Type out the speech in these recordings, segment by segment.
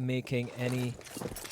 making any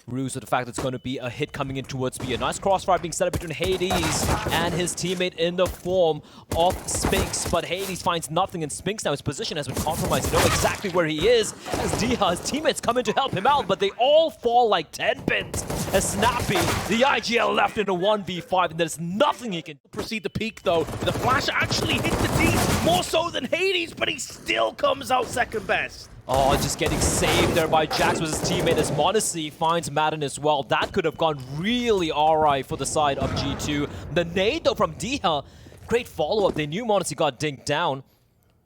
ruse of the fact that it's going to be a hit coming in towards B. A nice crossfire being set up between Hades and his teammate in the form of Spinks, but Hades finds nothing, and Spinks now, his position has been compromised. You know exactly where he is as dycha, his teammates come in to help him out, but they all fall like 10 pins. As Snappi, the IGL left in a 1v5, and there's nothing he can proceed to peak though. The flash actually hit the team more so than Hades, but he still comes out second best. Oh, just getting saved there by Jax with his teammate as m0NESY finds Madden as well. That could have gone really alright for the side of G2. The nade though from dycha, great follow-up. They knew m0NESY got dinked down.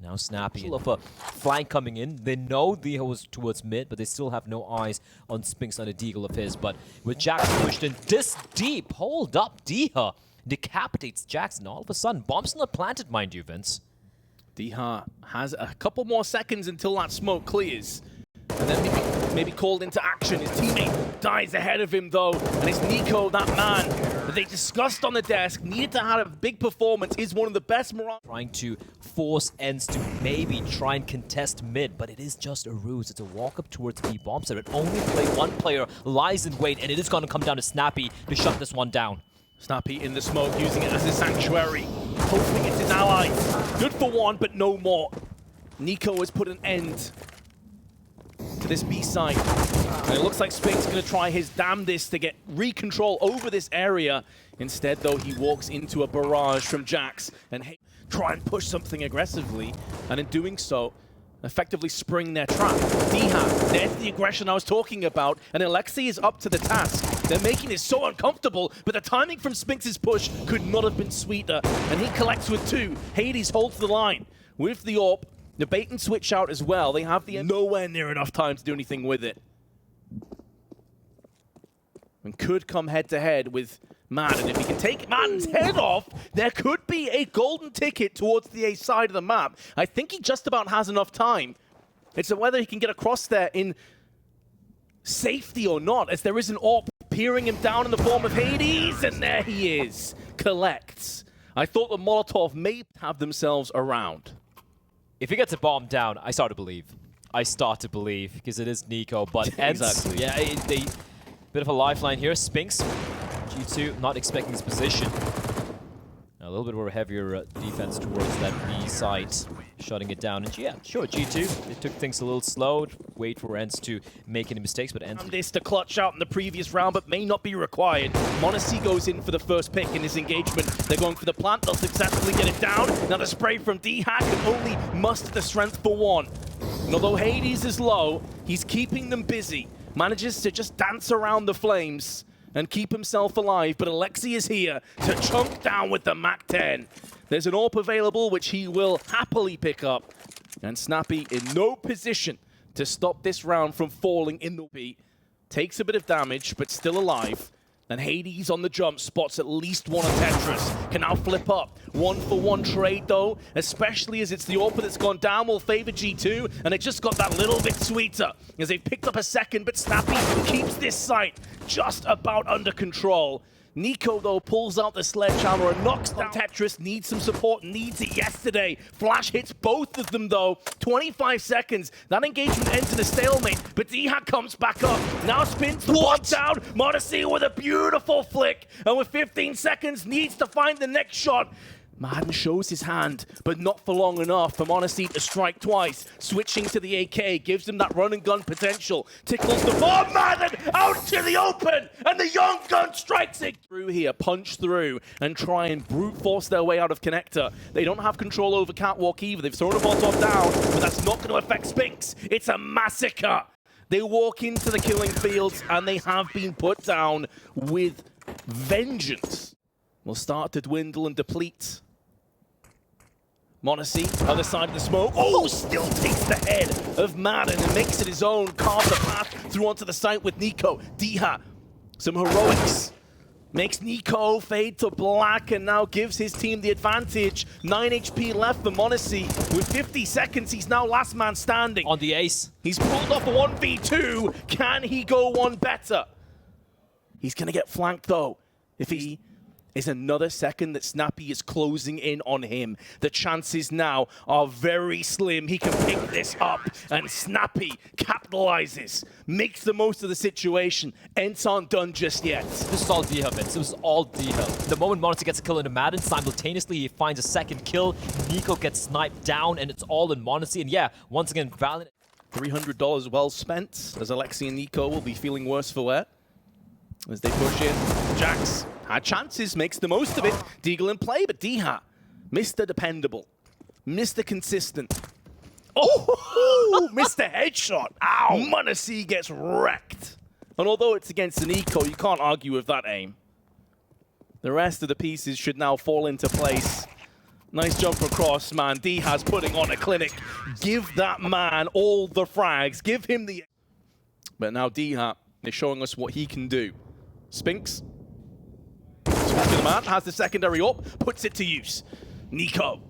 Now Snappi of a flank coming in. They know dycha was towards mid, but they still have no eyes on Spinks on a deagle of his. But with Jax pushed in this deep, hold up, dycha decapitates Jax, and all of a sudden, bomb's not planted, mind you, Vince. dycha has a couple more seconds until that smoke clears. And then maybe called into action. His teammate dies ahead of him though. And it's NiKo, that man that they discussed on the desk, needed to have a big performance, is one of the best Mirage. Trying to force ENCE to maybe try and contest mid, but it is just a ruse. It's a walk up towards B bomb set. It only one player lies in wait, and it is going to come down to Snappi to shut this one down. Snappi in the smoke, using it as a sanctuary. Hoping it's his ally. Good for one, but no more. NiKo has put an end to this B side. And it looks like Spinks going to try his damnedest to get re-control over this area. Instead, though, he walks into a barrage from Jax and try and push something aggressively. And in doing so, effectively spring their trap. dycha, there's the aggression I was talking about. And Aleksib is up to the task. They're making it so uncomfortable, but the timing from Spinks' push could not have been sweeter. And he collects with two. Hades holds the line with the AWP. The bait and switch out as well. They have the nowhere near enough time to do anything with it. And could come head to head with Madden. If he can take Madden's head off, there could be a golden ticket towards the A side of the map. I think he just about has enough time. It's whether he can get across there in safety or not, as there is an AWP peering him down in the form of Hades, and there he is. Collects. I thought the Molotov may have themselves around. If he gets a bomb down, I start to believe. Because it is NiKo, but Exactly. ENCE, yeah, they bit of a lifeline here. Spinks, G2 not expecting this position. A little bit more heavier defense towards that B side, shutting it down. And yeah, sure, G2, they took things a little slow, wait for ENCE to make any mistakes, but ENCE... This to clutch out in the previous round, but may not be required. m0NESY goes in for the first pick in this engagement. They're going for the plant, they'll successfully get it down. Now the spray from dycha can only muster the strength for one. And although Hades is low, he's keeping them busy. Manages to just dance around the flames and keep himself alive, but Aleksib is here to chunk down with the MAC-10. There's an AWP available, which he will happily pick up. And Snappi in no position to stop this round from falling in the beat. Takes a bit of damage, but still alive. And Hades on the jump spots at least one of Tetris. Can now flip up. 1-for-1 trade though, especially as it's the AWP that's gone down, will favor G2, and it just got that little bit sweeter as they picked up a second, but Snappi keeps this site just about under control. NiKo, though, pulls out the sledgehammer and knocks down Tetris. Needs some support, needs it yesterday. Flash hits both of them, though. 25 seconds. That engagement ends in a stalemate, but dycha comes back up. Now spins the one down. m0NESY with a beautiful flick. And with 15 seconds, needs to find the next shot. Madden shows his hand, but not for long enough for m0NESY to strike twice. Switching to the AK gives him that run and gun potential. Tickles the bomb. Madden out to the open, and the young gun strikes it through here. Punch through and try and brute force their way out of connector. They don't have control over Catwalk either. They've thrown a Molotov down, but that's not going to affect Spinks. It's a massacre. They walk into the killing fields, and they have been put down with vengeance. Will start to dwindle and deplete. m0NESY, other side of the smoke. Oh, still takes the head of Madden and makes it his own. Carves the path through onto the site with NiKo. dycha, some heroics. Makes NiKo fade to black and now gives his team the advantage. 9 HP left for m0NESY. With 50 seconds, he's now last man standing. On the ace. He's pulled off a 1v2. Can he go one better? He's going to get flanked, though. If he is another second that Snappi is closing in on him. The chances now are very slim. He can pick this up, and Snappi capitalizes, makes the most of the situation. ENCE aren't done just yet. This is all dycha, Vince. It was all dycha. The moment Monster gets a kill into Madden, simultaneously he finds a second kill. NiKo gets sniped down, and it's all in Monster. And yeah, once again, Valiant. $300 well spent, as Aleksib and NiKo will be feeling worse for wear. As they push in, Jax had chances, makes the most of it. Deagle in play, but dycha, Mr. Dependable, Mr. Consistent. Oh, Mr. Headshot. Ow! m0NESY gets wrecked. And although it's against an NiKo, you can't argue with that aim. The rest of the pieces should now fall into place. Nice jump across, man. dycha's putting on a clinic. Give that man all the frags. Give him the... But now dycha is showing us what he can do. Spinks. Swings to the man, has the secondary up, puts it to use. NiKo,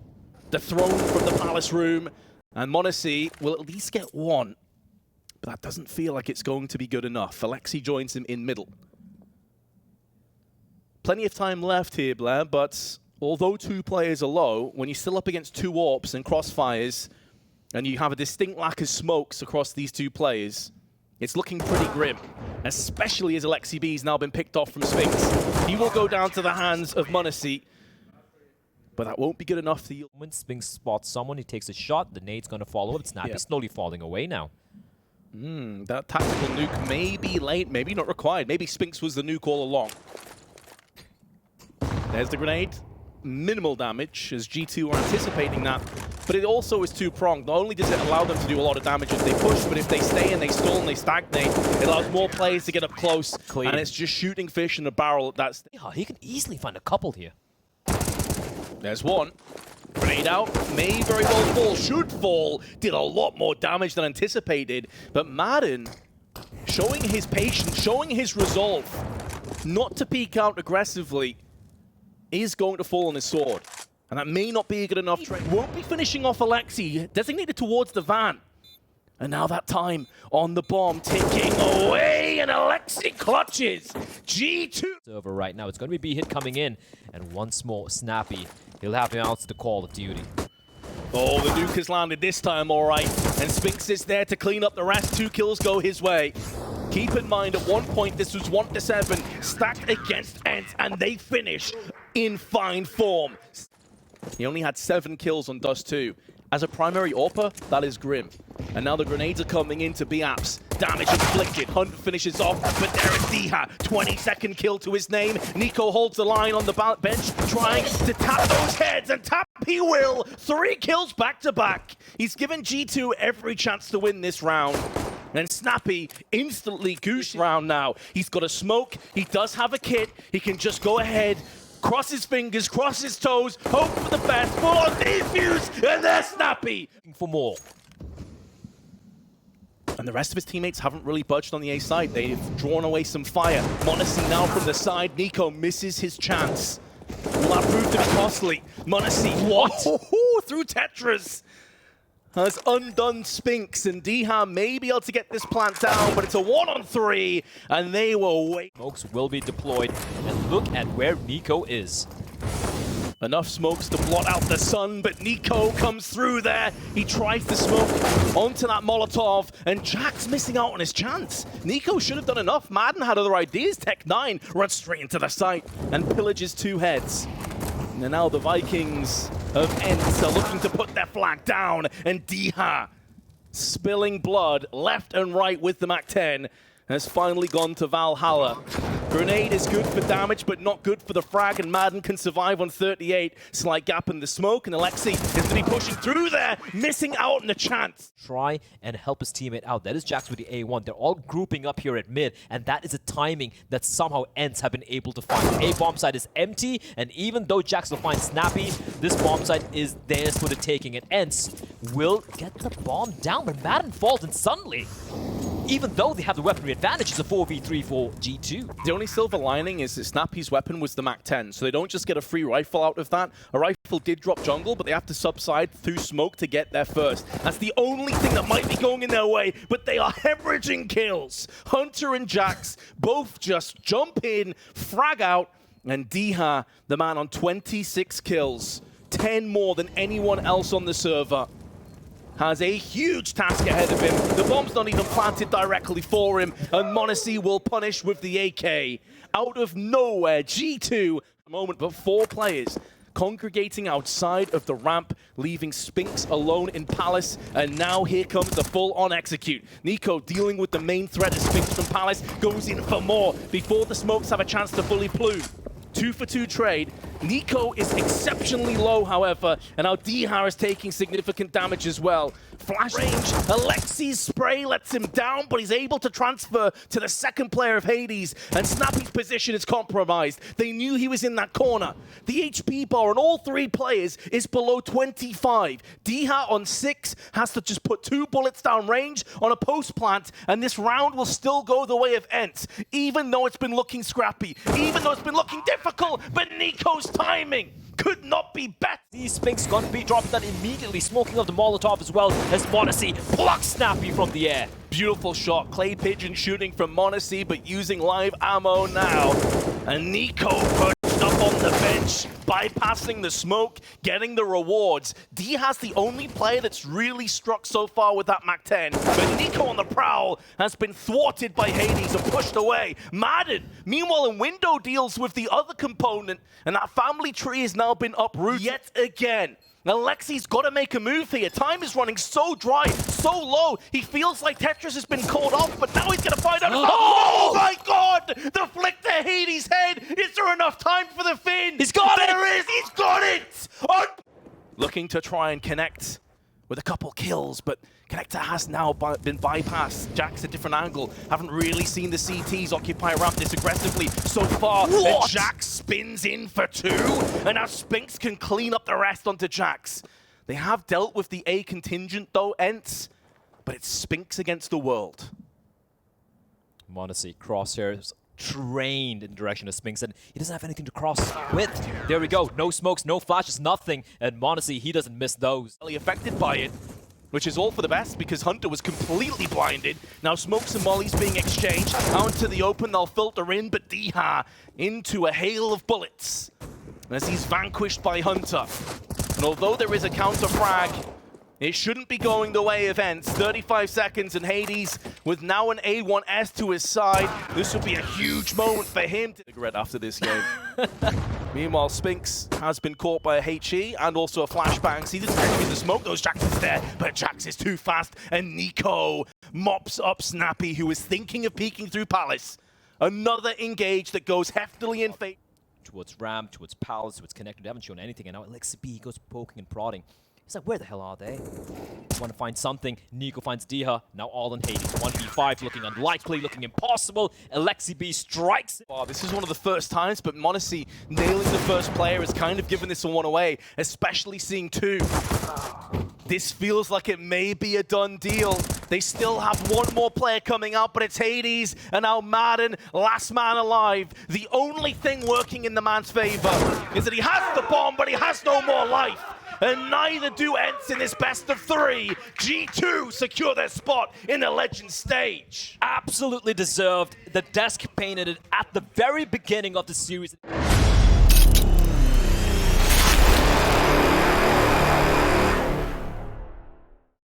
the throne from the palace room, and m0NESY will at least get one. But that doesn't feel like it's going to be good enough. Aleksib joins him in middle. Plenty of time left here, Blair, but although 2 players are low, when you're still up against 2 AWPs and crossfires, and you have a distinct lack of smokes across these 2 players, it's looking pretty grim, especially as Aleksib has now been picked off from Spinks. He will go down to the hands of m0NESY, but that won't be good enough for you. When Spinks spots someone, he takes a shot, the nade's going to follow up. Snappi slowly falling away now. That tactical nuke may be late, maybe not required. Maybe Spinks was the nuke all along. There's the grenade. Minimal damage, as G2 are anticipating that, but it also is 2-pronged. Not only does it allow them to do a lot of damage as they push, but if they stay and they stall and they stagnate, it allows more players to get up close, and it's just shooting fish in a barrel at that stage. Yeah, he can easily find a couple here. There's one. Grenade out, may very well fall, should fall, did a lot more damage than anticipated, but Madden showing his patience, showing his resolve not to peek out aggressively, is going to fall on his sword. And that may not be a good enough trade. Won't be finishing off Aleksib, designated towards the van. And now that time on the bomb ticking away, and Aleksib clutches. G2. It's over right now. It's going to be B-hit coming in. And once more, Snappi. He'll have to answer the call of duty. Oh, the nuke has landed this time, all right. And Spinks is there to clean up the rest. 2 kills go his way. Keep in mind, at one point, this was 1-7, stacked against ENCE, and they finish in fine form. He only had 7 kills on Dust 2. As a primary AWPer, that is grim. And now the grenades are coming into BAPS. Damage inflicted. Hunt finishes off, but there is dycha. 22nd kill to his name. NiKo holds the line on the bench, trying to tap those heads, and tap he will. 3 kills back to back. He's given G2 every chance to win this round. And Snappi instantly goose round now. He's got a smoke. He does have a kit. He can just go ahead, cross his fingers, cross his toes, hope for the best. Full on defuse, and there's Snappi. For more. And the rest of his teammates haven't really budged on the A side. They've drawn away some fire. m0NESY now from the side. NiKo misses his chance. Will that prove to be costly? m0NESY, what? Through Tetris. Has undone Spinks, and dycha may be able to get this plant down, but it's a 1-on-3, and they will wait. Smokes will be deployed, and look at where NiKo is. Enough smokes to blot out the sun, but NiKo comes through there. He tries to smoke onto that Molotov, and Jack's missing out on his chance. NiKo should have done enough. Madden had other ideas. Tech9 runs straight into the site and pillages 2 heads. And now the Vikings of ENCE are looking to put their flag down, and dycha, spilling blood left and right with the MAC-10, has finally gone to Valhalla. Grenade is good for damage, but not good for the frag, and Madden can survive on 38. Slight gap in the smoke, and Aleksib is going to be pushing through there, missing out on a chance. Try and help his teammate out. That is Jax with the A1. They're all grouping up here at mid, and that is a timing that somehow ENCE have been able to find. A bomb site is empty, and even though Jax will find Snappi, this bomb site is theirs for the taking, and ENCE will get the bomb down, but Madden falls, and suddenly, even though they have the weaponry advantage, it's a 4v3 for G2. The only silver lining is that Snappi's weapon was the MAC-10, so they don't just get a free rifle out of that. A rifle did drop jungle, but they have to subside through smoke to get there first. That's the only thing that might be going in their way, but they are hemorrhaging kills. Hunter and Jax both just jump in, frag out, And dycha, the man on 26 kills, 10 more than anyone else on the server, has a huge task ahead of him. The bomb's not even planted directly for him, and m0NESY will punish with the AK. Out of nowhere, G2, a moment, but 4 players congregating outside of the ramp, leaving Spinx alone in Palace, and now here comes the full-on execute. NiKo dealing with the main threat as Spinx from Palace goes in for more before the smokes have a chance to fully plume. 2-for-2 trade. NiKo is exceptionally low, however, and now dycha is taking significant damage as well. Flash range, Aleksib's spray lets him down, but he's able to transfer to the second player of Hades, and Snappi's position is compromised. They knew he was in that corner. The HP bar on all 3 players is below 25. dycha on 6 has to just put 2 bullets down range on a post plant, and this round will still go the way of ENCE, even though it's been looking scrappy, even though it's been looking difficult, but NiKo's timing could not be better. These Spinx gonna be dropping that immediately, smoking up the Molotov as well as m0NESY plucks Snappi from the air. Beautiful shot, Clay Pigeon shooting from m0NESY, but using live ammo now. And NiKo perched up on the bench, bypassing the smoke, getting the rewards. dycha's the only player that's really struck so far with that MAC-10, but NiKo on the prowl has been thwarted by Hades and pushed away. Madden, meanwhile, in window deals with the other component, and that family tree has now been uprooted yet again. Aleksib's got to make a move here. Time is running so dry, so low. He feels like Tetris has been called off, but now he's going to find out. Oh my God! The flick to Hades' head. Is there enough time for the Finn? He's got it! There is! He's got it! Looking to try and connect with a couple kills, but Connector has now been bypassed. Jack's a different angle. Haven't really seen the CTs occupy ramp this aggressively so far. What? And Jack spins in for 2, and now Spinx can clean up the rest onto Jax. They have dealt with the A contingent though, ENCE, but it's Spinx against the world. m0NESY crosshairs trained in the direction of Spinx, and he doesn't have anything to cross with. There we go. No smokes, no flashes, nothing. And m0NESY, he doesn't miss those. Affected by it, which is all for the best because Hunter was completely blinded. Now smokes and mollies being exchanged. Out into the open, they'll filter in, but dycha into a hail of bullets as he's vanquished by Hunter. And although there is a counter frag, it shouldn't be going the way of ENCE. 35 seconds and Hades with now an A1S to his side. This would be a huge moment for him to regret after this game. Meanwhile, Spinx has been caught by a HE and also a flashbang. See, this is the smoke. Those Jax is there, but Jax is too fast. And NiKo mops up Snappi, who is thinking of peeking through Palace. Another engage that goes heftily in favor. Towards ramp, towards Palace, towards connected. They haven't shown anything, and now Aleksib goes poking and prodding. He's like, where the hell are they? Want to find something. NiKo finds dycha. Now all in Hades. 1v5 looking unlikely, looking impossible. Aleksib strikes. Oh, this is one of the first times, but m0NESY nailing the first player has kind of given this one away, especially seeing 2. This feels like it may be a done deal. They still have one more player coming out, but it's Hades, and now Madden, last man alive. The only thing working in the man's favor is that he has the bomb, but he has no more life. And neither do ENCE in this best of 3. G2 secure their spot in the Legends stage. Absolutely deserved. The desk painted it at the very beginning of the series.